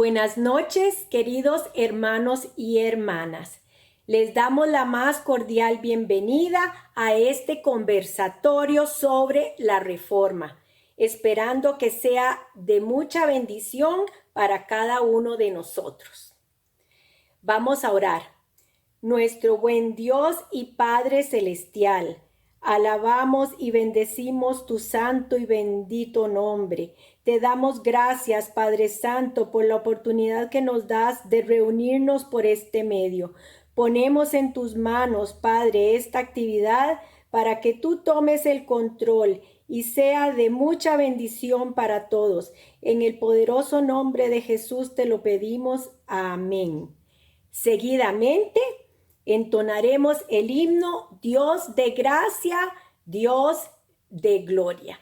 Buenas noches, queridos hermanos y hermanas. Les damos la más cordial bienvenida a este conversatorio sobre la Reforma, esperando que sea de mucha bendición para cada uno de nosotros. Vamos a orar. Nuestro buen Dios y Padre Celestial, alabamos y bendecimos tu santo y bendito nombre. Te damos gracias, Padre Santo, por la oportunidad que nos das de reunirnos por este medio. Ponemos en tus manos, Padre, esta actividad para que tú tomes el control y sea de mucha bendición para todos. En el poderoso nombre de Jesús te lo pedimos. Amén. Seguidamente, entonaremos el himno Dios de gracia, Dios de gloria.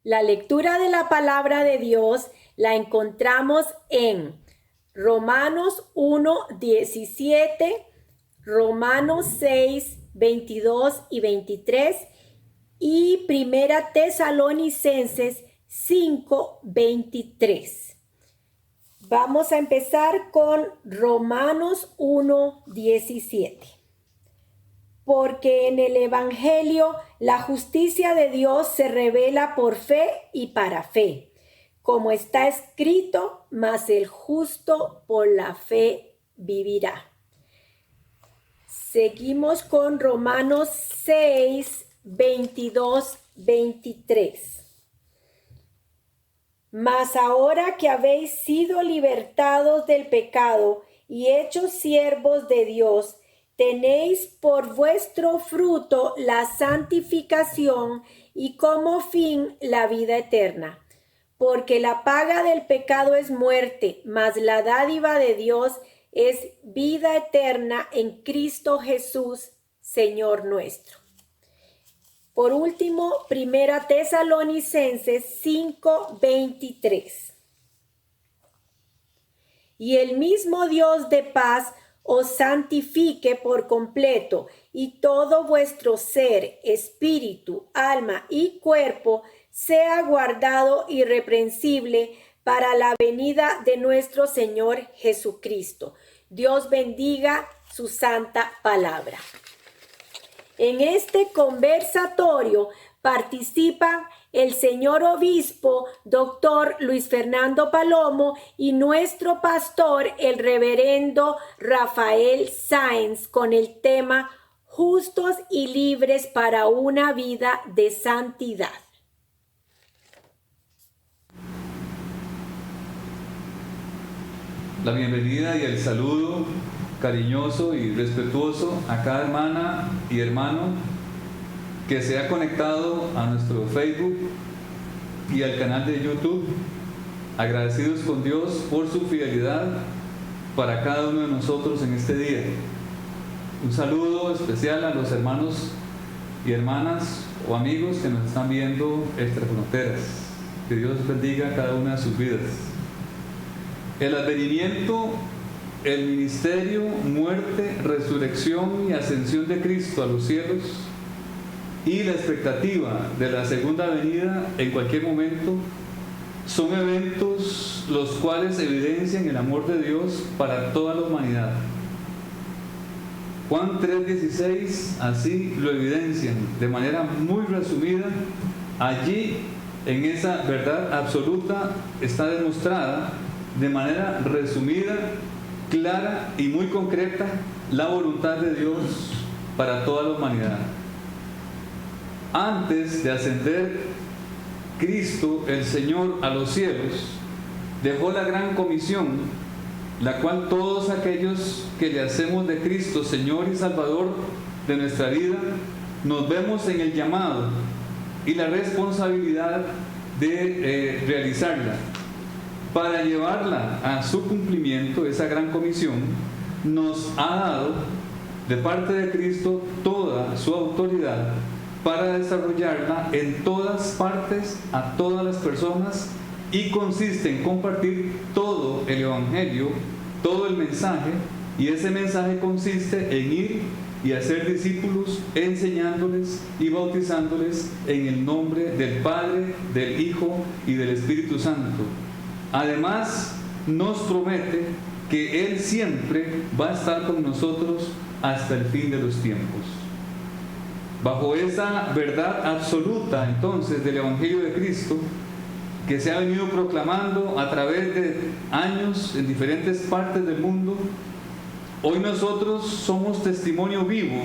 La lectura de la palabra de Dios la encontramos en Romanos 1:17, Romanos 6:22 y 23 y Primera Tesalonicenses 5:23. Vamos a empezar con Romanos 1:17. Porque en el Evangelio la justicia de Dios se revela por fe y para fe, como está escrito, mas el justo por la fe vivirá. Seguimos con Romanos 6:22-23. Mas ahora que habéis sido libertados del pecado y hechos siervos de Dios, tenéis por vuestro fruto la santificación y como fin la vida eterna. Porque la paga del pecado es muerte, mas la dádiva de Dios es vida eterna en Cristo Jesús, Señor nuestro. Por último, Primera Tesalonicenses 5:23. Y el mismo Dios de paz os santifique por completo, y todo vuestro ser, espíritu, alma y cuerpo sea guardado irreprensible para la venida de nuestro Señor Jesucristo. Dios bendiga su santa palabra. En este conversatorio participan el señor obispo, doctor Luis Fernando Palomo, y nuestro pastor, el reverendo Rafael Sáenz, con el tema Justos y libres para una vida de santidad. La bienvenida y el saludo cariñoso y respetuoso a cada hermana y hermano que se ha conectado a nuestro Facebook y al canal de YouTube. Agradecidos con Dios por su fidelidad para cada uno de nosotros en este día. Un saludo especial a los hermanos y hermanas o amigos que nos están viendo extra fronteras. Que Dios bendiga cada una de sus vidas. El advenimiento, el ministerio, muerte, resurrección y ascensión de Cristo a los cielos y la expectativa de la segunda venida en cualquier momento son eventos los cuales evidencian el amor de Dios para toda la humanidad. Juan 3:16 así lo evidencian de manera muy resumida. Allí, en esa verdad absoluta, está demostrada de manera resumida, clara y muy concreta la voluntad de Dios para toda la humanidad. Antes de ascender Cristo, el Señor, a los cielos, dejó la gran comisión, la cual todos aquellos que le hacemos de Cristo Señor y Salvador de nuestra vida, nos vemos en el llamado y la responsabilidad de realizarla. Para llevarla a su cumplimiento, esa gran comisión, nos ha dado de parte de Cristo toda su autoridad para desarrollarla en todas partes, a todas las personas, y consiste en compartir todo el Evangelio, todo el mensaje, y ese mensaje consiste en ir y hacer discípulos, enseñándoles y bautizándoles en el nombre del Padre, del Hijo y del Espíritu Santo. Además, nos promete que Él siempre va a estar con nosotros hasta el fin de los tiempos. Bajo esa verdad absoluta, entonces, del Evangelio de Cristo, que se ha venido proclamando a través de años en diferentes partes del mundo, hoy nosotros somos testimonio vivo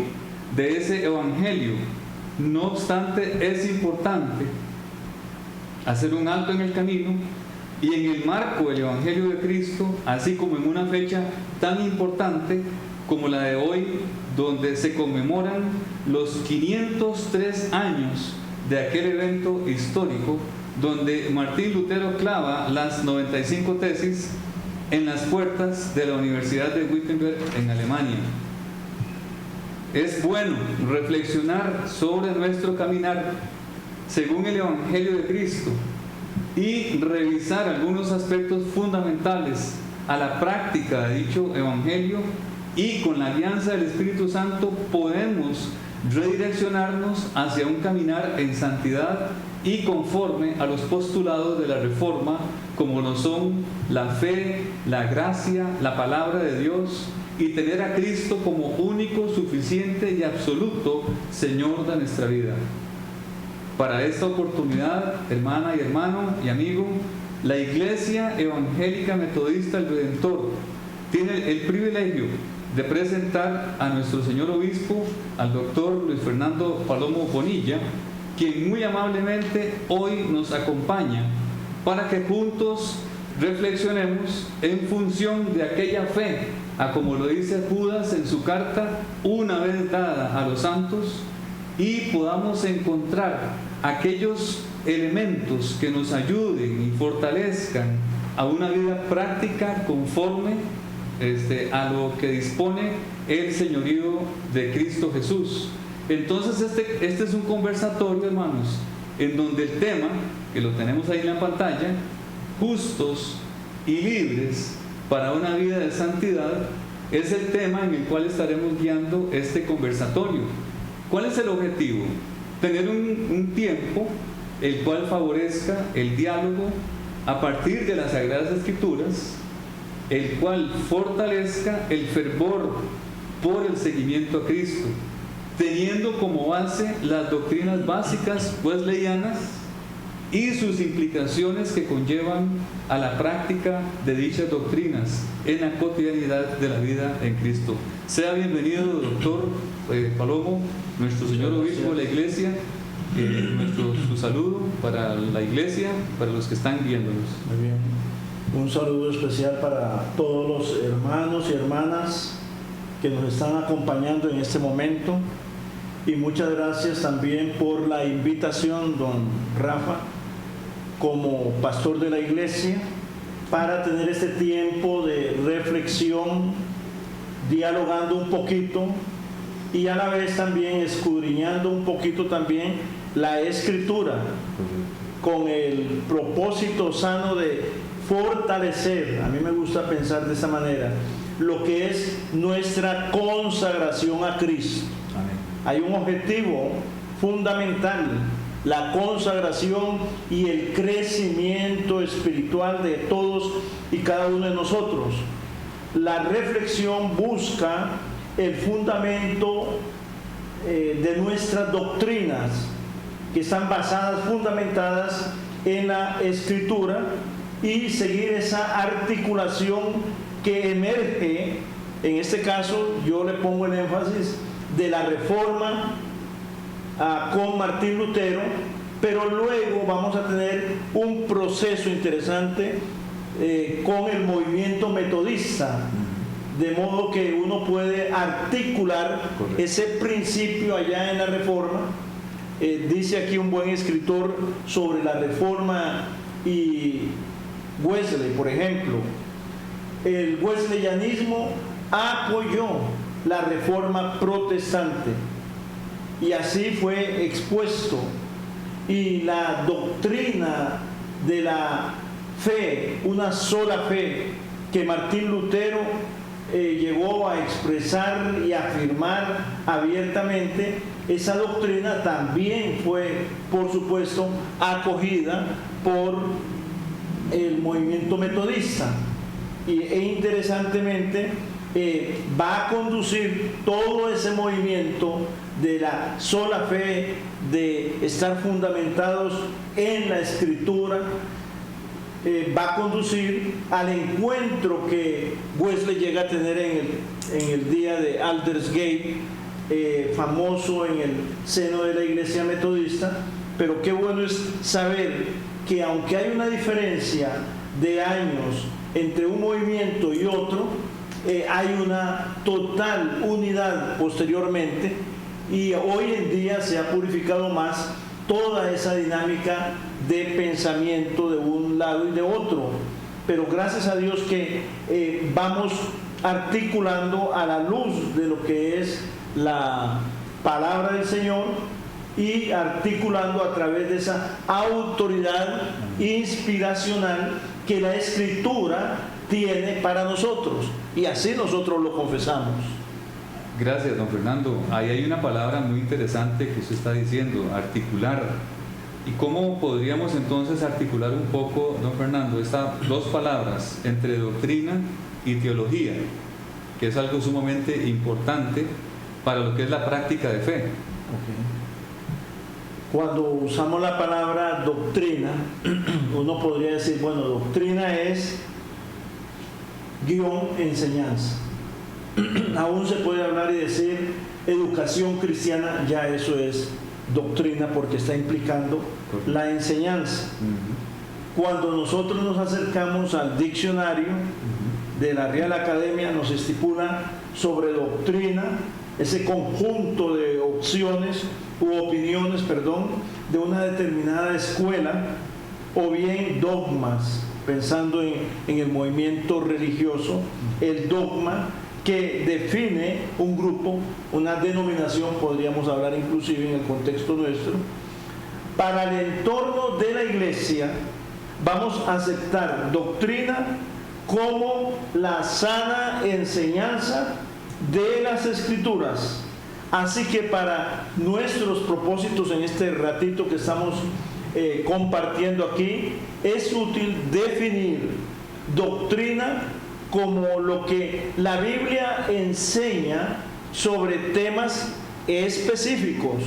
de ese Evangelio. No obstante, es importante hacer un alto en el camino y en el marco del Evangelio de Cristo, así como en una fecha tan importante como la de hoy, donde se conmemoran los 503 años de aquel evento histórico, donde Martín Lutero clava las 95 tesis en las puertas de la Universidad de Wittenberg en Alemania. Es bueno reflexionar sobre nuestro caminar según el Evangelio de Cristo y revisar algunos aspectos fundamentales a la práctica de dicho Evangelio, y con la alianza del Espíritu Santo podemos redireccionarnos hacia un caminar en santidad y conforme a los postulados de la Reforma, como lo son la fe, la gracia, la palabra de Dios, y tener a Cristo como único, suficiente y absoluto Señor de nuestra vida. Para esta oportunidad, hermana y hermano y amigo, la Iglesia Evangélica Metodista del Redentor tiene el privilegio de presentar a nuestro señor obispo, al doctor Luis Fernando Palomo Bonilla, quien muy amablemente hoy nos acompaña para que juntos reflexionemos en función de aquella fe, a como lo dice Judas en su carta, una vez dada a los santos, y podamos encontrar aquellos elementos que nos ayuden y fortalezcan a una vida práctica conforme a lo que dispone el señorío de Cristo Jesús. Entonces este es un conversatorio, hermanos, en donde el tema, que lo tenemos ahí en la pantalla, justos y libres para una vida de santidad, es el tema en el cual estaremos guiando este conversatorio. ¿Cuál es el objetivo? Tener un tiempo el cual favorezca el diálogo a partir de las Sagradas Escrituras, el cual fortalezca el fervor por el seguimiento a Cristo, teniendo como base las doctrinas básicas wesleyanas y sus implicaciones que conllevan a la práctica de dichas doctrinas en la cotidianidad de la vida en Cristo. Sea bienvenido, doctor Palomo, nuestro señor obispo de la iglesia, su saludo para la iglesia, para los que están viéndonos. Muy bien. Un saludo especial para todos los hermanos y hermanas que nos están acompañando en este momento, y muchas gracias también por la invitación, don Rafa, como pastor de la iglesia, para tener este tiempo de reflexión, dialogando un poquito y a la vez también escudriñando un poquito también la escritura, con el propósito sano de fortalecer, a mí me gusta pensar de esa manera, lo que es nuestra consagración a Cristo. Amén. Hay un objetivo fundamental: la consagración y el crecimiento espiritual de todos y cada uno de nosotros. La reflexión busca el fundamento de nuestras doctrinas, que están basadas, fundamentadas en la Escritura, y seguir esa articulación que emerge, en este caso yo le pongo el énfasis de la Reforma con Martín Lutero, pero luego vamos a tener un proceso interesante con el movimiento metodista, de modo que uno puede articular ese principio allá en la Reforma. Dice aquí un buen escritor sobre la Reforma y Wesley, por ejemplo: el wesleyanismo apoyó la Reforma protestante, y así fue expuesto, y la doctrina de la fe, una sola fe, que Martín Lutero llegó a expresar y afirmar abiertamente, esa doctrina también fue, por supuesto, acogida por el movimiento metodista, e interesantemente va a conducir todo ese movimiento de la sola fe, de estar fundamentados en la Escritura, va a conducir al encuentro que Wesley llega a tener en el día de Aldersgate, famoso en el seno de la iglesia metodista. Pero qué bueno es saber que, aunque hay una diferencia de años entre un movimiento y otro, hay una total unidad posteriormente, y hoy en día se ha purificado más toda esa dinámica de pensamiento de un lado y de otro. Pero gracias a Dios que vamos articulando a la luz de lo que es la palabra del Señor, y articulando a través de esa autoridad inspiracional que la Escritura tiene para nosotros, y así nosotros lo confesamos. Gracias, don Fernando. Ahí hay una palabra muy interesante que usted está diciendo: articular. ¿Y cómo podríamos entonces articular un poco, don Fernando, estas dos palabras entre doctrina y teología, que es algo sumamente importante para lo que es la práctica de fe? Cuando usamos la palabra doctrina, uno podría decir, bueno, doctrina es guión enseñanza. Aún se puede hablar y decir educación cristiana, ya eso es doctrina, porque está implicando la enseñanza. Cuando nosotros nos acercamos al diccionario de la Real Academia, nos estipula sobre doctrina ese conjunto de opciones u opiniones, de una determinada escuela, o bien dogmas, pensando en el movimiento religioso, el dogma que define un grupo, una denominación, podríamos hablar inclusive en el contexto nuestro. Para el entorno de la iglesia vamos a aceptar doctrina como la sana enseñanza de las Escrituras. Así que para nuestros propósitos en este ratito que estamos compartiendo aquí, es útil definir doctrina como lo que la Biblia enseña sobre temas específicos.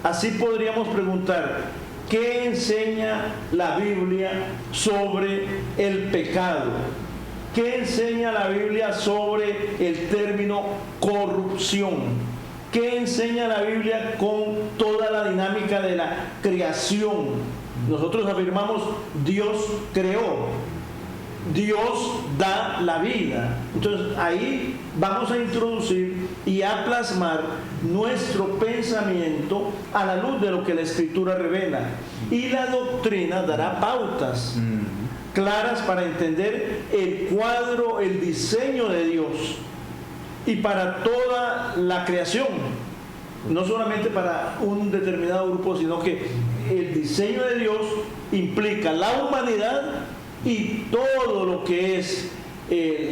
Así podríamos preguntar, ¿qué enseña la Biblia sobre el pecado? ¿Qué enseña la Biblia sobre el término corrupción? ¿Qué enseña la Biblia con toda la dinámica de la creación? Nosotros afirmamos, Dios creó, Dios da la vida. Entonces ahí vamos a introducir y a plasmar nuestro pensamiento a la luz de lo que la Escritura revela. Y la doctrina dará pautas claras para entender el cuadro, el diseño de Dios, y para toda la creación, no solamente para un determinado grupo, sino que el diseño de Dios implica la humanidad y todo lo que es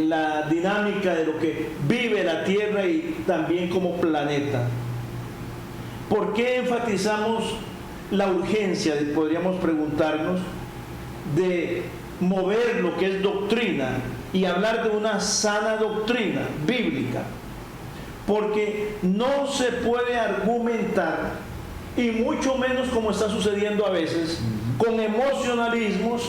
la dinámica de lo que vive la Tierra y también como planeta. ¿Por qué enfatizamos la urgencia, podríamos preguntarnos, de mover lo que es doctrina y hablar de una sana doctrina bíblica? Porque no se puede argumentar, y mucho menos como está sucediendo a veces, con emocionalismos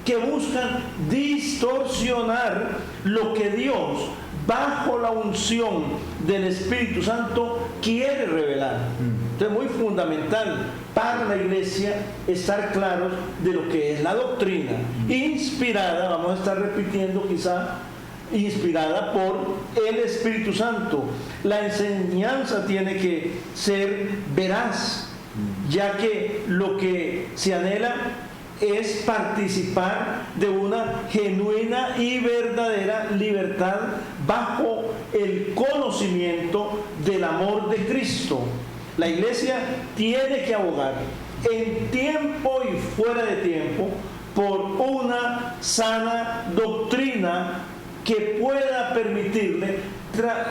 que buscan distorsionar lo que Dios, bajo la unción del Espíritu Santo, quiere revelar. Entonces es muy fundamental para la iglesia estar claros de lo que es la doctrina inspirada, vamos a estar repitiendo quizá, inspirada por el Espíritu Santo. La enseñanza tiene que ser veraz, ya que lo que se anhela es participar de una genuina y verdadera libertad bajo el conocimiento del amor de Cristo. La iglesia tiene que abogar en tiempo y fuera de tiempo por una sana doctrina que pueda permitirle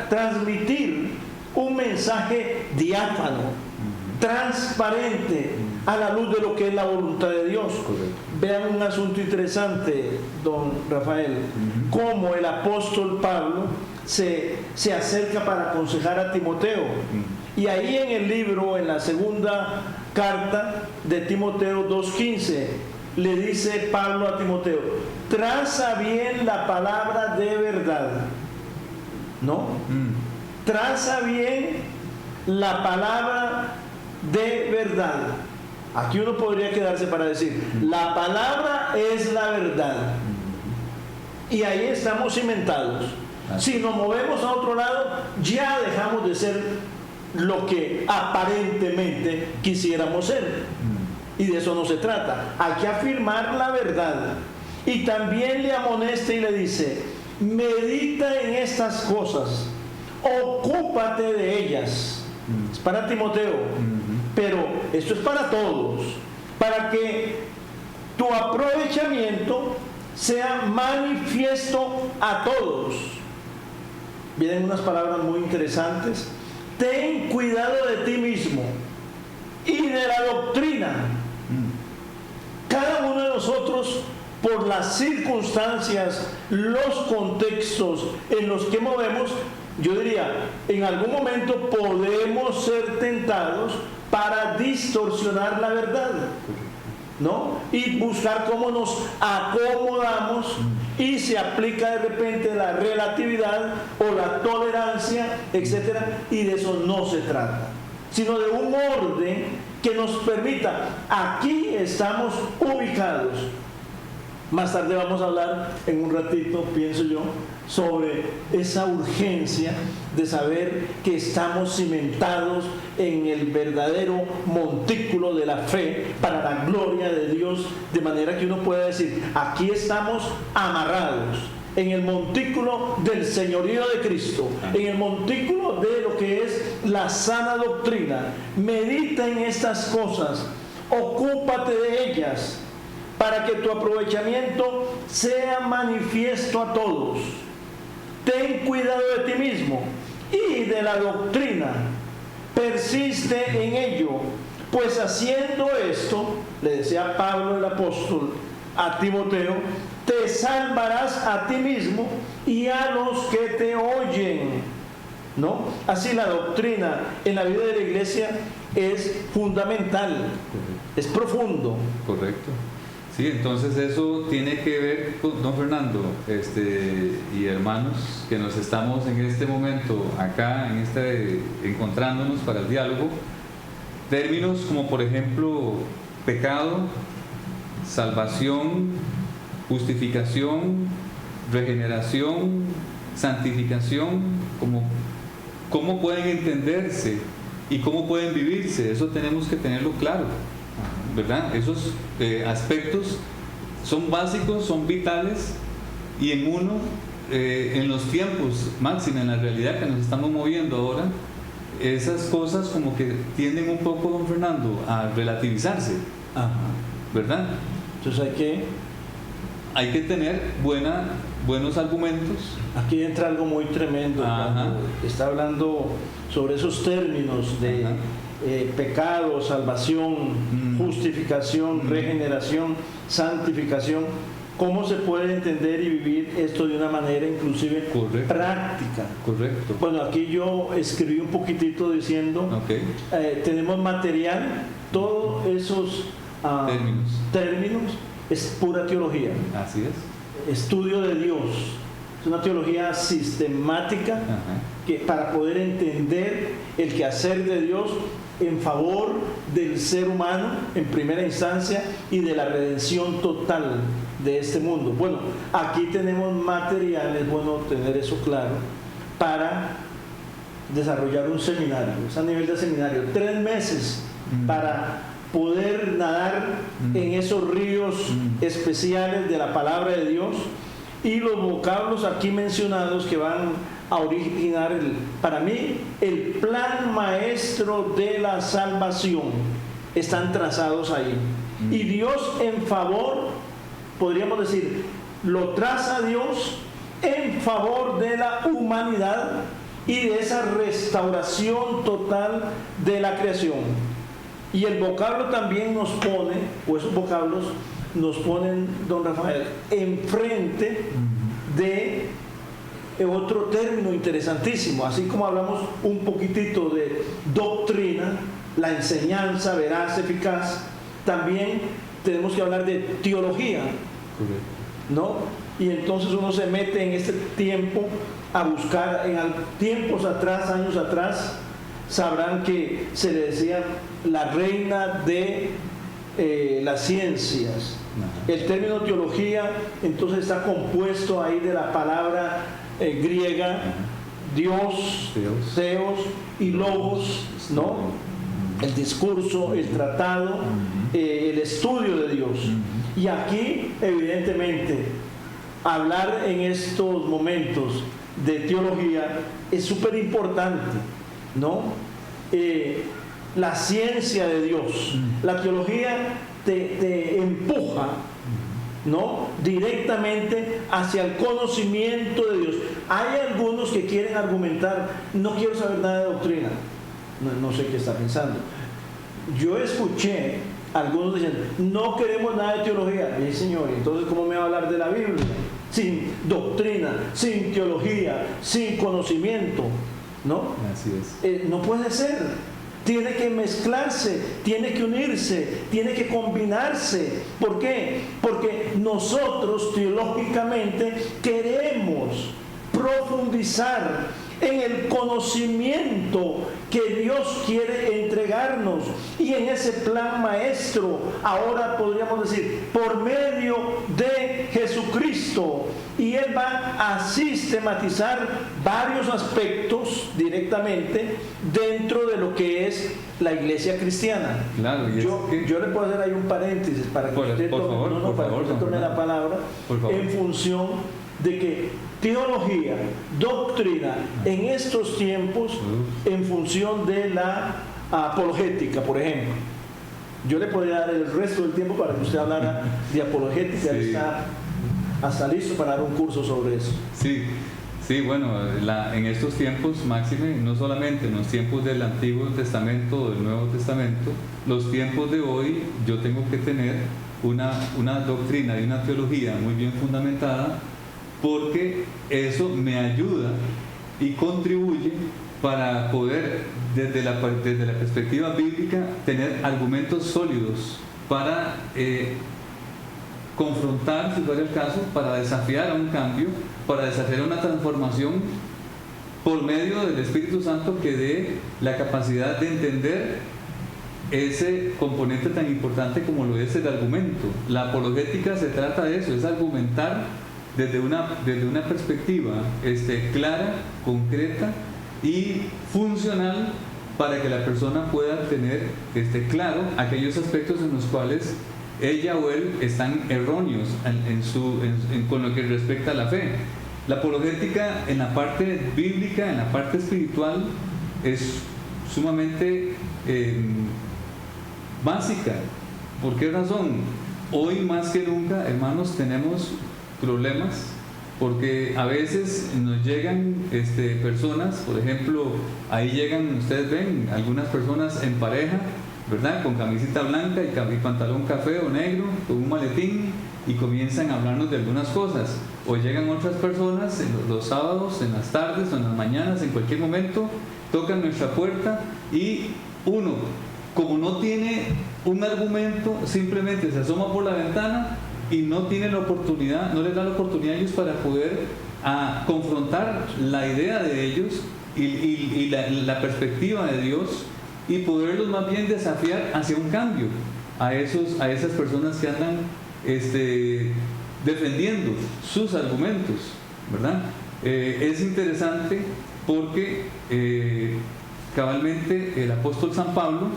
transmitir un mensaje diáfano, transparente, a la luz de lo que es la voluntad de Dios. Vean un asunto interesante, don Rafael, cómo el apóstol Pablo se acerca para aconsejar a Timoteo. Y ahí en el libro, en la segunda carta de Timoteo 2:15, le dice Pablo a Timoteo: traza bien la palabra de verdad, ¿no? Traza bien la palabra de verdad. Aquí uno podría quedarse para decir, la palabra es la verdad. Y ahí estamos cimentados. Si nos movemos a otro lado, ya dejamos de ser lo que aparentemente quisiéramos ser. Y de eso no se trata. Hay que afirmar la verdad. Y también le amonesta y le dice: medita en estas cosas, ocúpate de ellas. Es para Timoteo. Pero esto es para todos, para que tu aprovechamiento sea manifiesto a todos. Vienen unas palabras muy interesantes. Ten cuidado de ti mismo y de la doctrina. Cada uno de nosotros, por las circunstancias, los contextos en los que movemos, yo diría, en algún momento podemos ser tentados para distorsionar la verdad, ¿no? Y buscar cómo nos acomodamos, y se aplica de repente la relatividad o la tolerancia, etcétera, y de eso no se trata, sino de un orden que nos permita: aquí estamos ubicados, Más tarde vamos a hablar en un ratito, pienso yo, sobre esa urgencia de saber que estamos cimentados en el verdadero montículo de la fe para la gloria de Dios, de manera que uno pueda decir, aquí estamos amarrados en el montículo del señorío de Cristo, en el montículo de lo que es la sana doctrina. Medita en estas cosas, ocúpate de ellas, para que tu aprovechamiento sea manifiesto a todos. Ten cuidado de ti mismo y de la doctrina. Persiste en ello, pues haciendo esto, le decía Pablo el apóstol a Timoteo, te salvarás a ti mismo y a los que te oyen, ¿no? Así la doctrina en la vida de la iglesia es fundamental, es profundo. Correcto. Sí, entonces eso tiene que ver con don Fernando y hermanos que nos estamos en este momento acá, encontrándonos para el diálogo, términos como por ejemplo pecado, salvación, justificación, regeneración, santificación, cómo pueden entenderse y cómo pueden vivirse. Eso tenemos que tenerlo claro, ¿verdad? Esos aspectos son básicos, son vitales, y en los tiempos máxima, en la realidad que nos estamos moviendo ahora, esas cosas como que tienden un poco, don Fernando, a relativizarse. Ajá. ¿Verdad? Entonces hay que tener buenos argumentos. Aquí entra algo muy tremendo. Está hablando sobre esos términos de pecado, salvación, justificación, regeneración, santificación. ¿Cómo se puede entender y vivir esto de una manera inclusive práctica? Correcto. Bueno, aquí yo escribí un poquitito diciendo, tenemos material, todos esos términos es pura teología. Así es. Estudio de Dios. Es una teología sistemática que para poder entender el quehacer de Dios en favor del ser humano en primera instancia y de la redención total de este mundo. Bueno, aquí tenemos material, es bueno tener eso claro, para desarrollar un seminario. Es a nivel de seminario, 3 meses para poder nadar en esos ríos especiales de la palabra de Dios, y los vocablos aquí mencionados que van a originar para mí el plan maestro de la salvación están trazados ahí, y Dios en favor, podríamos decir, lo traza Dios en favor de la humanidad y de esa restauración total de la creación. Y el vocablo también nos pone, o esos vocablos nos ponen, don Rafael, enfrente de otro término interesantísimo. Así como hablamos un poquitito de doctrina, la enseñanza veraz, eficaz, también tenemos que hablar de teología, ¿no? Y entonces uno se mete en este tiempo a buscar, tiempos atrás, años atrás, sabrán que se le decía la reina de las ciencias. El término teología entonces está compuesto ahí de la palabra griega Dios, Theos y Logos, ¿no? El discurso, el tratado, el estudio de Dios. Y aquí, evidentemente, hablar en estos momentos de teología es súper importante, ¿no? La ciencia de Dios, la teología te empuja, ¿no?, directamente hacia el conocimiento de Dios. Hay algunos que quieren argumentar, no quiero saber nada de doctrina. No sé qué está pensando. Yo escuché algunos diciendo, no queremos nada de teología. Y señor, entonces ¿cómo me va a hablar de la Biblia? Sin doctrina, sin teología, sin conocimiento, ¿no? Así es. No puede ser. Tiene que mezclarse, tiene que unirse, tiene que combinarse. ¿Por qué? Porque nosotros teológicamente queremos profundizar en el conocimiento que Dios quiere entregarnos y en ese plan maestro, ahora podríamos decir, por medio de Jesucristo. Y Él va a sistematizar varios aspectos directamente dentro de lo que es la iglesia cristiana. Claro, yo le puedo hacer ahí un paréntesis para que usted tome la palabra en función de que teología, doctrina en estos tiempos, en función de la apologética, por ejemplo. Yo le podría dar el resto del tiempo para que usted hablara de apologética. Sí. Está hasta listo para dar un curso sobre eso. Sí, bueno, en estos tiempos, máxime, no solamente en los tiempos del Antiguo Testamento o del Nuevo Testamento, los tiempos de hoy yo tengo que tener una doctrina y una teología muy bien fundamentada, porque eso me ayuda y contribuye para poder, desde la perspectiva bíblica, tener argumentos sólidos para confrontar, si fuera el caso, para desafiar a un cambio, para desafiar una transformación por medio del Espíritu Santo que dé la capacidad de entender ese componente tan importante como lo es el argumento. La apologética se trata de eso, es argumentar desde una perspectiva clara, concreta y funcional para que la persona pueda tener claro aquellos aspectos en los cuales ella o él están erróneos con lo que respecta a la fe. La apologética en la parte bíblica, en la parte espiritual, es sumamente básica. ¿Por qué razón? Hoy más que nunca, hermanos, tenemos problemas porque a veces nos llegan personas, por ejemplo, ahí llegan, ustedes ven, algunas personas en pareja, ¿verdad? Con camiseta blanca y pantalón café o negro, con un maletín, y comienzan a hablarnos de algunas cosas. O llegan otras personas los sábados, en las tardes o en las mañanas, en cualquier momento, tocan nuestra puerta y uno, como no tiene un argumento, simplemente se asoma por la ventana y no tiene la oportunidad, no les da la oportunidad a ellos para poder confrontar la idea de ellos y la perspectiva de Dios, y poderlos más bien desafiar hacia un cambio a esas personas que andan defendiendo sus argumentos, ¿verdad? Es interesante porque cabalmente el apóstol San Pablo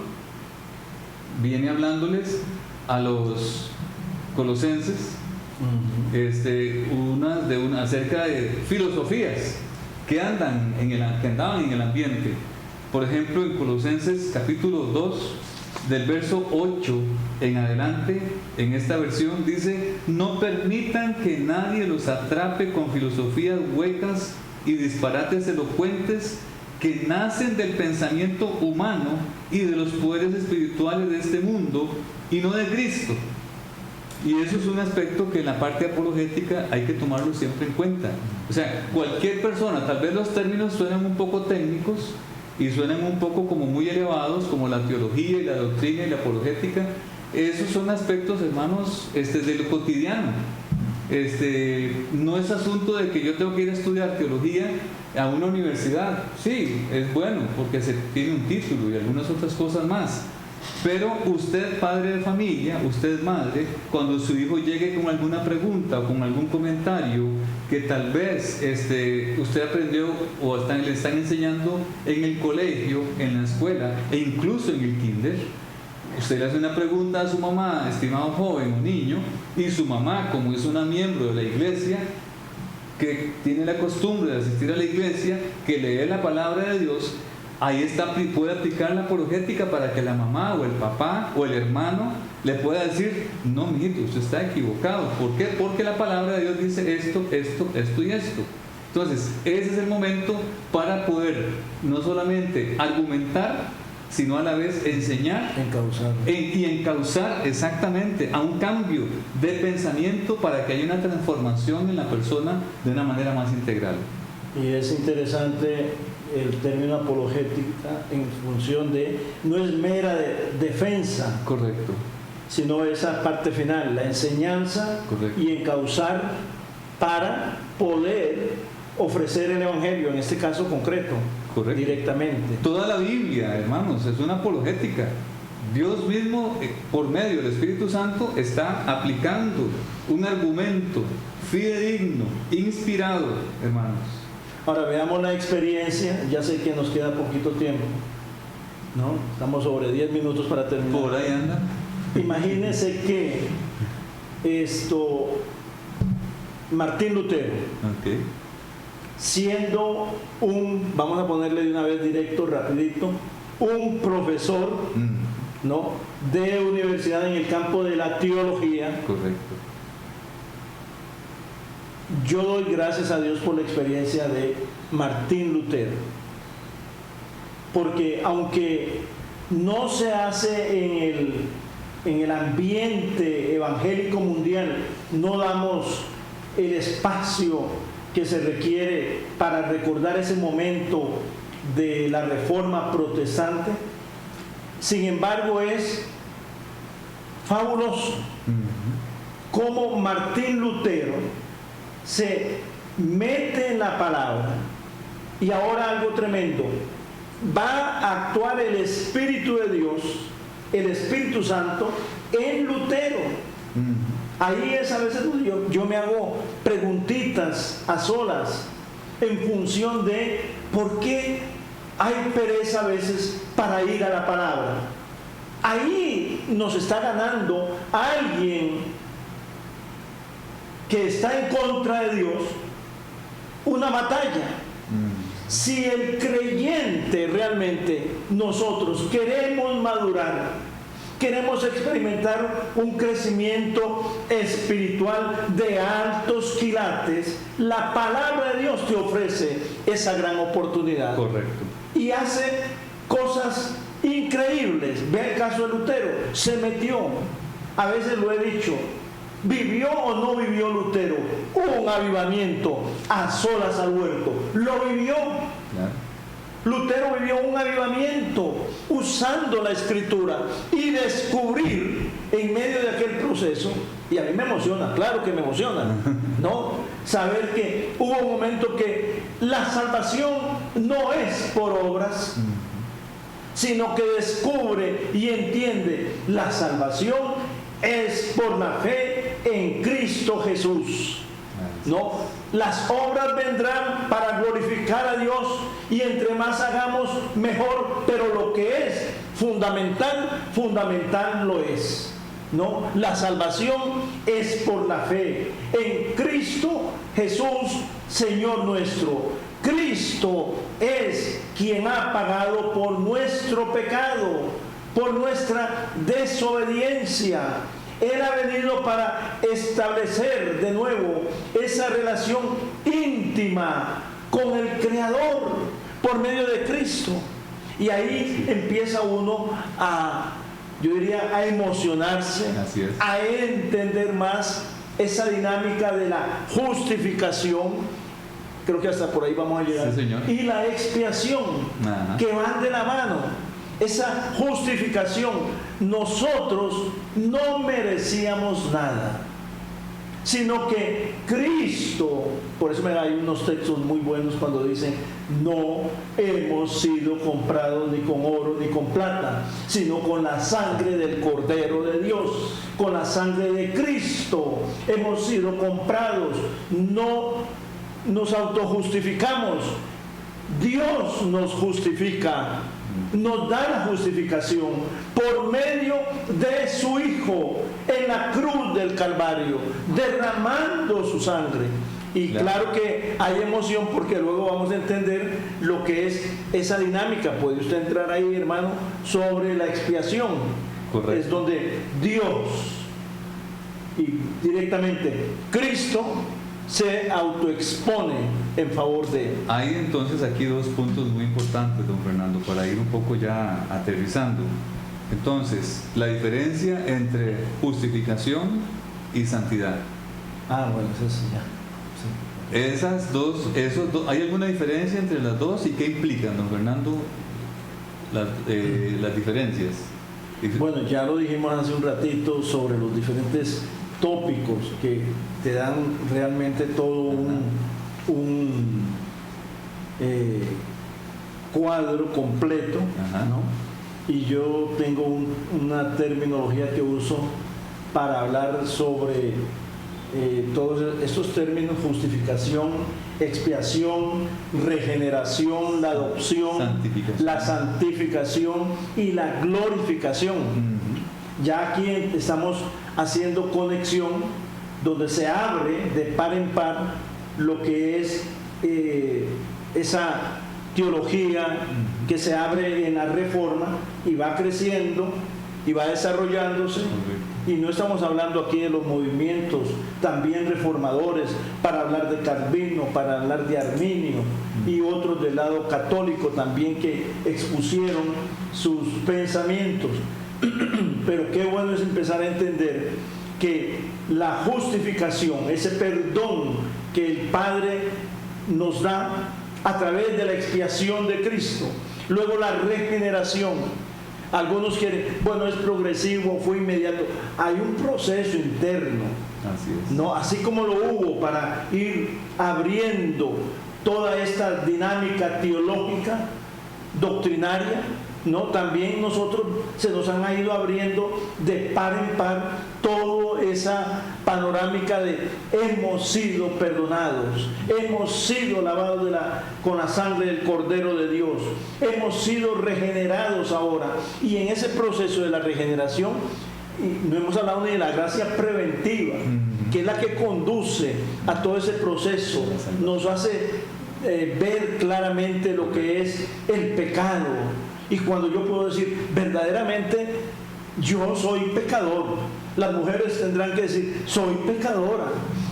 viene hablándoles a los colosenses acerca de filosofías que andaban en el ambiente. Por ejemplo, en Colosenses capítulo 2, del verso 8 en adelante, en esta versión dice: no permitan que nadie los atrape con filosofías huecas y disparates elocuentes que nacen del pensamiento humano y de los poderes espirituales de este mundo y no de Cristo. Y eso es un aspecto que en la parte apologética hay que tomarlo siempre en cuenta. O sea, cualquier persona, tal vez los términos suenan un poco técnicos y suenan un poco como muy elevados, como la teología y la doctrina y la apologética. Esos son aspectos, hermanos, de lo cotidiano. No es asunto de que yo tengo que ir a estudiar teología a una universidad. Sí, es bueno porque se tiene un título y algunas otras cosas más. Pero usted, padre de familia, usted, madre, cuando su hijo llegue con alguna pregunta o con algún comentario que tal vez usted aprendió o le están enseñando en el colegio, en la escuela e incluso en el kinder, usted le hace una pregunta a su mamá, estimado joven o niño, y su mamá, como es una miembro de la iglesia, que tiene la costumbre de asistir a la iglesia, que lee la palabra de Dios, ahí puede aplicar la apologética para que la mamá o el papá o el hermano le pueda decir: no, mijito, usted está equivocado. ¿Por qué? Porque la palabra de Dios dice esto, esto, esto y esto. Entonces, ese es el momento para poder no solamente argumentar, sino a la vez enseñar y encauzar exactamente a un cambio de pensamiento para que haya una transformación en la persona de una manera más integral. Y es interesante el término apologética en función de, no es mera defensa, correcto, sino esa parte final, la enseñanza, correcto, y encauzar para poder ofrecer el Evangelio, en este caso concreto, Correcto. directamente. Toda la Biblia, hermanos, es una apologética. Dios mismo, por medio del Espíritu Santo, está aplicando un argumento fidedigno, inspirado, hermanos. Ahora veamos la experiencia. Ya sé que nos queda poquito tiempo, ¿no? Estamos sobre 10 minutos para terminar. Por ahí anda. Imagínense que Martín Lutero, Okay. siendo vamos a ponerle de una vez directo, rapidito, un profesor, ¿no?, de universidad en el campo de la teología. Correcto. Yo doy gracias a Dios por la experiencia de Martín Lutero, porque aunque no se hace en el ambiente evangélico mundial, no damos el espacio que se requiere para recordar ese momento de la Reforma protestante, sin embargo es fabuloso cómo Martín Lutero se mete en la palabra. Y ahora algo tremendo, va a actuar el Espíritu de Dios, el Espíritu Santo, en Lutero. Ahí es a veces yo me hago preguntitas a solas en función de por qué hay pereza a veces para ir a la palabra. Ahí nos está ganando alguien que está en contra de Dios una batalla. Si el creyente realmente, nosotros queremos madurar, queremos experimentar un crecimiento espiritual de altos quilates, la palabra de Dios te ofrece esa gran oportunidad. Correcto. Y hace cosas increíbles. Ve el caso de Lutero, se metió, a veces lo he dicho, ¿vivió o no vivió Lutero un avivamiento a solas al huerto? Lo vivió. Lutero vivió un avivamiento usando la Escritura y descubrir en medio de aquel proceso, y a mí me emociona, claro que me emociona, ¿no? Saber que hubo un momento que la salvación no es por obras, sino que descubre y entiende la salvación es por la fe en Cristo Jesús. ¿No? Las obras vendrán para glorificar a Dios, y entre más hagamos mejor, pero lo que es fundamental lo es, ¿no? La salvación es por la fe en Cristo Jesús, Señor nuestro. Cristo es quien ha pagado por nuestro pecado, por nuestra desobediencia. Él ha venido para establecer de nuevo esa relación íntima con el Creador por medio de Cristo. Y ahí empieza uno yo diría, a emocionarse, a entender más esa dinámica de la justificación. Creo que hasta por ahí vamos a llegar. Sí, señor. Y la expiación, que van de la mano. Esa justificación, nosotros no merecíamos nada, sino que Cristo, por eso hay unos textos muy buenos cuando dicen, no hemos sido comprados ni con oro ni con plata, sino con la sangre del Cordero de Dios, con la sangre de Cristo hemos sido comprados. No nos autojustificamos, Dios nos justifica, nos da la justificación por medio de su Hijo en la cruz del Calvario, derramando su sangre. Y claro que hay emoción, porque luego vamos a entender lo que es esa dinámica. Puede usted entrar ahí, hermano, sobre la expiación. Correcto. Es donde Dios y directamente Cristo se autoexpone en favor de él. Hay entonces aquí dos puntos muy importantes, don Fernando, para ir un poco ya aterrizando. Entonces, la diferencia entre justificación y santidad. Bueno, eso ya. Sí. Esos dos, ¿hay alguna diferencia entre las dos y qué implican, don Fernando, las diferencias? Bueno, ya lo dijimos hace un ratito sobre los diferentes tópicos que te dan realmente todo un cuadro completo, ¿no? Y yo tengo una terminología que uso para hablar sobre todos estos términos: justificación, expiación, regeneración, la adopción, la santificación y la glorificación. Ya aquí estamos haciendo conexión donde se abre de par en par lo que es esa teología que se abre en la Reforma y va creciendo y va desarrollándose. Y no estamos hablando aquí de los movimientos también reformadores, para hablar de Calvino, para hablar de Arminio y otros del lado católico también que expusieron sus pensamientos. Pero qué bueno es empezar a entender que la justificación, ese perdón que el Padre nos da a través de la expiación de Cristo, luego la regeneración. Algunos quieren, bueno, es progresivo, fue inmediato. Hay un proceso interno. Así es. ¿No? Así como lo hubo para ir abriendo toda esta dinámica teológica, doctrinaria, ¿no? También nosotros se nos han ido abriendo de par en par toda esa panorámica de hemos sido perdonados, hemos sido lavados con la sangre del Cordero de Dios, hemos sido regenerados ahora. Y en ese proceso de la regeneración, y no hemos hablado ni de la gracia preventiva, que es la que conduce a todo ese proceso, nos hace ver claramente lo que es el pecado. Y cuando yo puedo decir verdaderamente yo soy pecador, las mujeres tendrán que decir soy pecadora,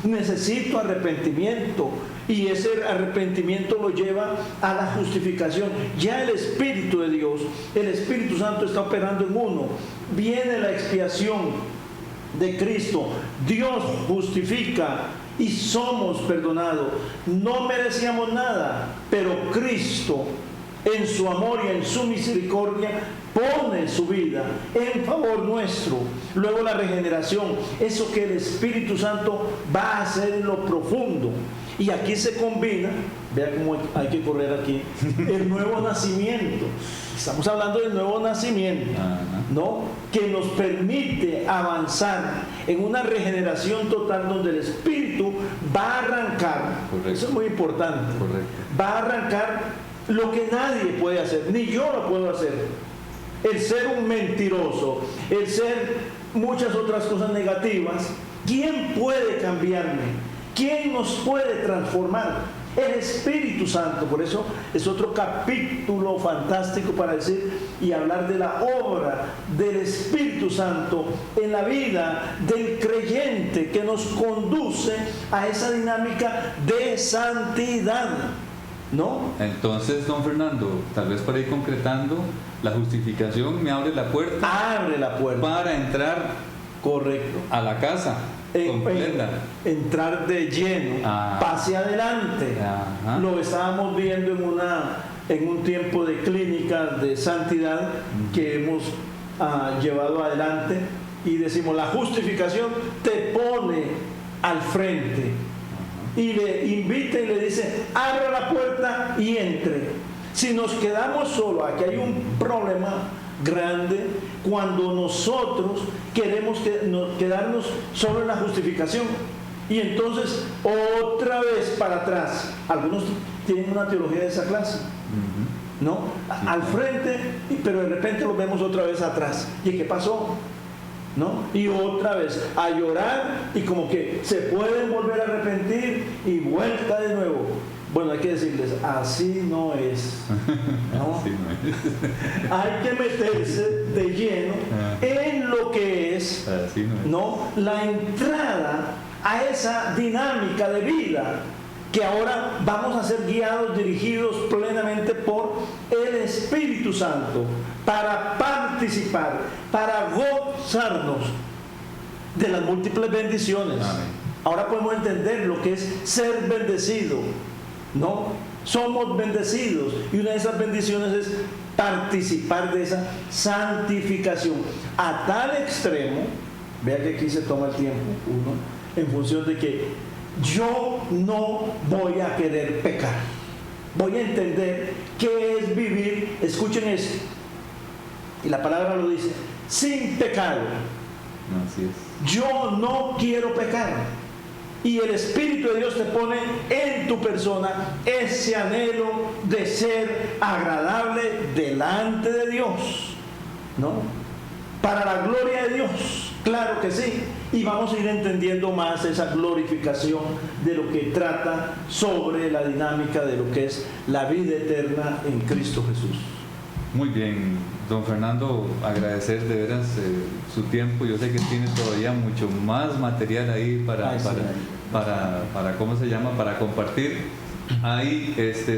necesito arrepentimiento, y ese arrepentimiento lo lleva a la justificación. Ya el Espíritu de Dios, el Espíritu Santo está operando en uno. Viene la expiación de Cristo, Dios justifica y somos perdonados. No merecíamos nada, pero Cristo, en su amor y en su misericordia, pone su vida en favor nuestro. Luego la regeneración, eso que el Espíritu Santo va a hacer en lo profundo. Y aquí se combina, vea cómo hay que correr aquí, el nuevo nacimiento. Estamos hablando del nuevo nacimiento, ¿no? Que nos permite avanzar en una regeneración total donde el Espíritu va a arrancar. Correcto. Eso es muy importante. Correcto. Va a arrancar lo que nadie puede hacer, ni yo lo puedo hacer. El ser un mentiroso, el ser muchas otras cosas negativas. ¿Quién puede cambiarme? ¿Quién nos puede transformar? El Espíritu Santo. Por eso es otro capítulo fantástico para decir y hablar de la obra del Espíritu Santo en la vida del creyente, que nos conduce a esa dinámica de santidad, ¿no? Entonces, don Fernando, tal vez para ir concretando, la justificación me abre la puerta. Abre la puerta. Para entrar, correcto, a la casa completa. Entrar de lleno, pase adelante. Ajá. Lo estábamos viendo en un tiempo de clínica de santidad que hemos llevado adelante, y decimos, la justificación te pone al frente. Y le invita y le dice, abra la puerta y entre. Si nos quedamos solos, aquí hay un problema grande cuando nosotros queremos quedarnos solo en la justificación. Y entonces, otra vez para atrás. Algunos tienen una teología de esa clase, ¿no? Al frente, pero de repente los vemos otra vez atrás. ¿Y qué pasó? ¿No? Y otra vez a llorar, y como que se pueden volver a arrepentir y vuelta de nuevo. Bueno, hay que decirles, así no es, ¿no? Así no es. Hay que meterse de lleno en lo que es, así no es, ¿no? La entrada a esa dinámica de vida, que ahora vamos a ser guiados, dirigidos plenamente por el Espíritu Santo, para participar, para gozarnos de las múltiples bendiciones. Amén. Ahora podemos entender lo que es ser bendecido, ¿no? Somos bendecidos, y una de esas bendiciones es participar de esa santificación a tal extremo. Vea que aquí se toma el tiempo uno, en función de que yo no voy a querer pecar. Voy a entender qué es vivir, escuchen esto, y la palabra lo dice, sin pecado. Así es. Yo no quiero pecar. Y el Espíritu de Dios te pone en tu persona ese anhelo de ser agradable delante de Dios, ¿no? Para la gloria de Dios, claro que sí. Y vamos a ir entendiendo más esa glorificación de lo que trata sobre la dinámica de lo que es la vida eterna en Cristo Jesús. Muy bien, don Fernando, agradecer de veras su tiempo. Yo sé que tiene todavía mucho más material ahí para ¿cómo se llama? Para compartir. Hay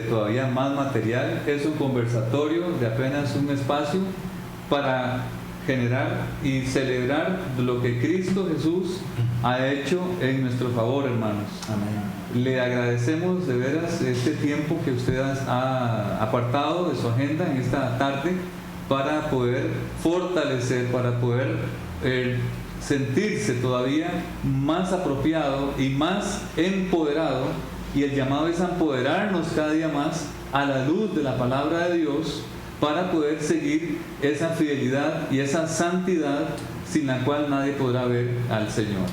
todavía más material. Es un conversatorio de apenas un espacio para generar y celebrar lo que Cristo Jesús ha hecho en nuestro favor, hermanos. Amén. Le agradecemos de veras este tiempo que usted ha apartado de su agenda en esta tarde para poder fortalecer, para poder sentirse todavía más apropiado y más empoderado, y el llamado es a empoderarnos cada día más a la luz de la palabra de Dios para poder seguir esa fidelidad y esa santidad sin la cual nadie podrá ver al Señor.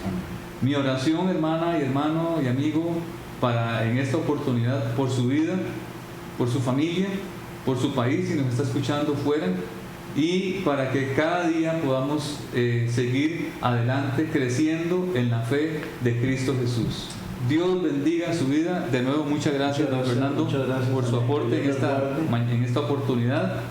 Mi oración, hermana y hermano y amigo, en esta oportunidad, por su vida, por su familia, por su país, si nos está escuchando fuera, y para que cada día podamos seguir adelante creciendo en la fe de Cristo Jesús. Dios bendiga su vida. De nuevo, muchas gracias, don Fernando, por su aporte en esta oportunidad.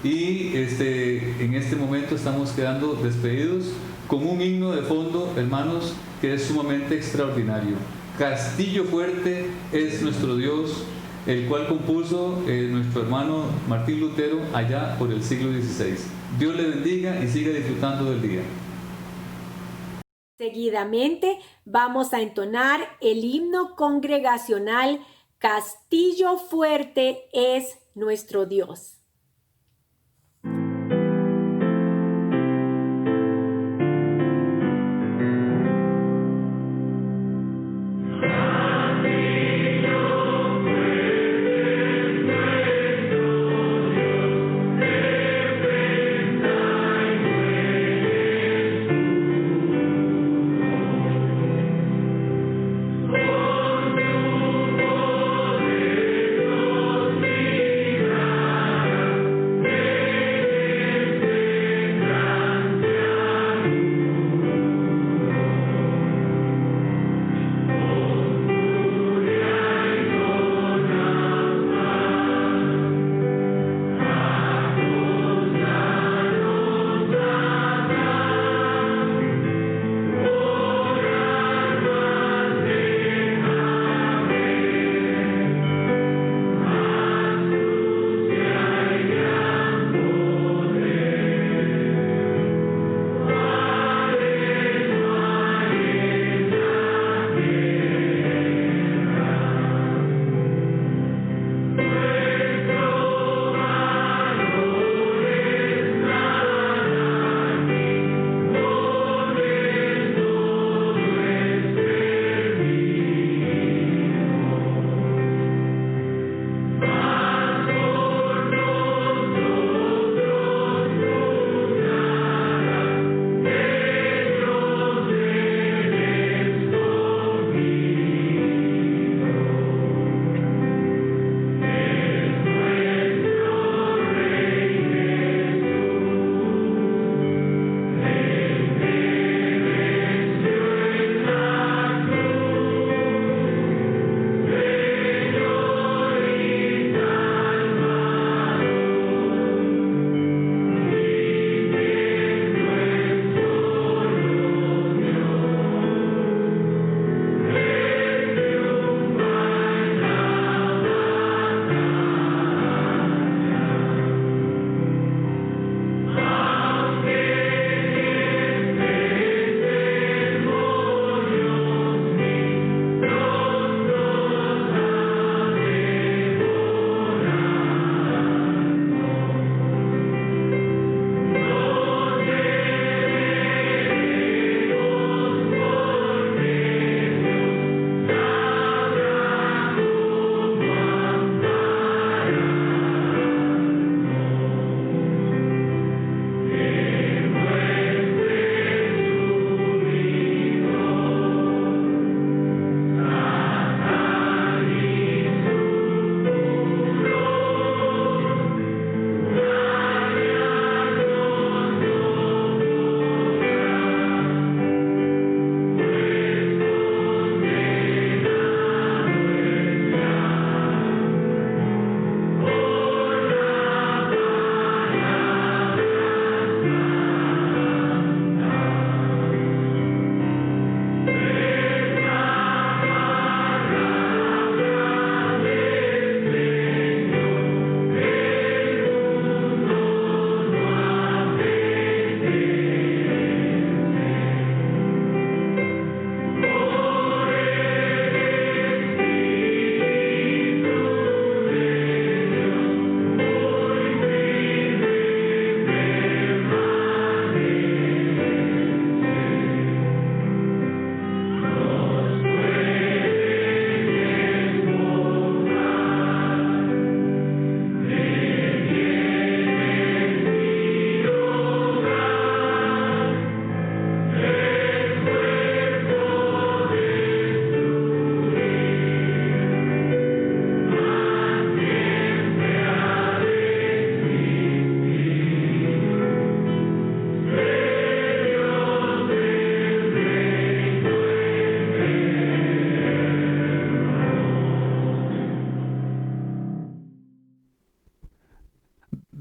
Y en este momento estamos quedando despedidos con un himno de fondo, hermanos, que es sumamente extraordinario. Castillo fuerte es nuestro Dios, el cual compuso nuestro hermano Martín Lutero allá por el siglo XVI. Dios le bendiga y siga disfrutando del día. Seguidamente vamos a entonar el himno congregacional Castillo fuerte es nuestro Dios. Con tu poderoso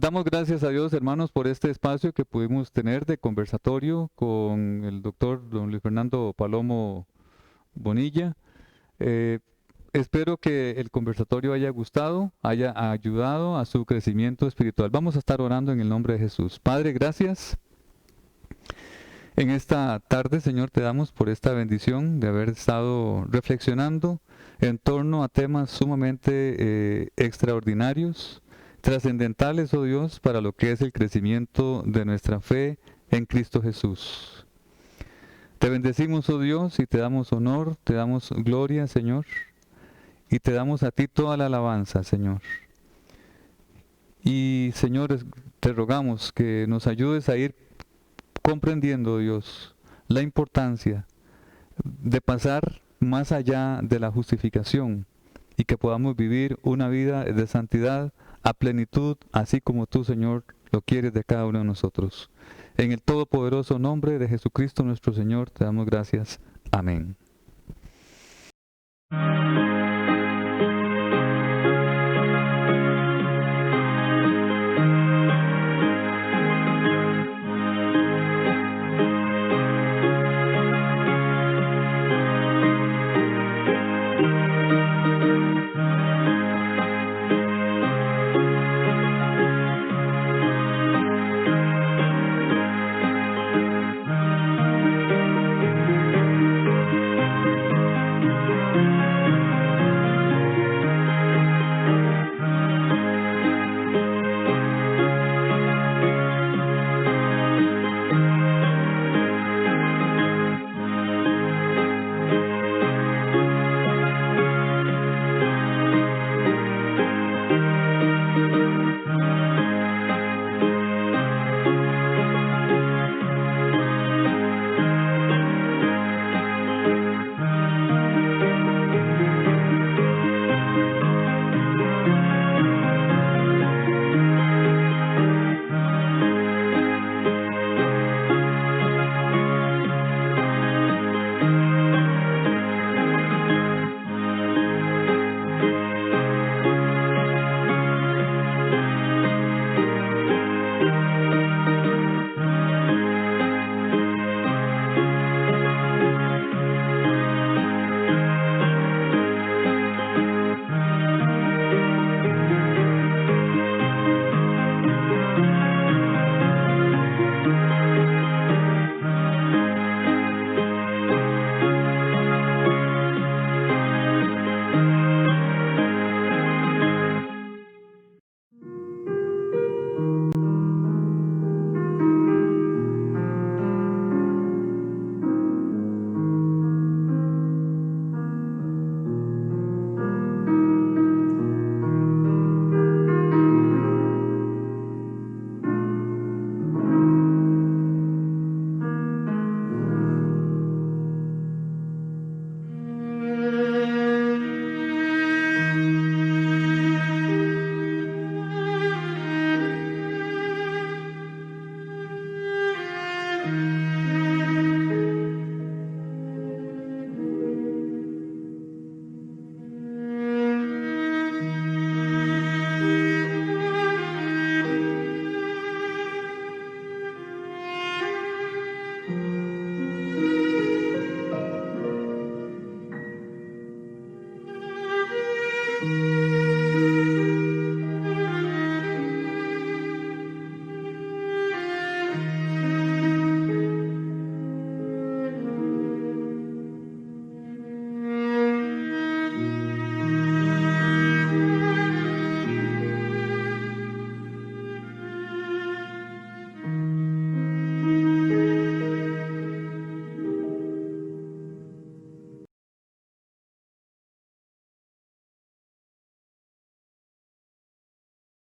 Damos gracias a Dios, hermanos, por este espacio que pudimos tener de conversatorio con el doctor don Luis Fernando Palomo Bonilla. Espero que el conversatorio haya gustado, haya ayudado a su crecimiento espiritual. Vamos a estar orando en el nombre de Jesús. Padre, gracias. En esta tarde, Señor, te damos por esta bendición de haber estado reflexionando en torno a temas sumamente extraordinarios, trascendentales, oh Dios, para lo que es el crecimiento de nuestra fe en Cristo Jesús. Te bendecimos, oh Dios, y te damos honor, te damos gloria, Señor, y te damos a ti toda la alabanza, Señor. Y, Señor, te rogamos que nos ayudes a ir comprendiendo, Dios, la importancia de pasar más allá de la justificación y que podamos vivir una vida de santidad a plenitud, así como tú, Señor, lo quieres de cada uno de nosotros. En el todopoderoso nombre de Jesucristo nuestro Señor, te damos gracias. Amén.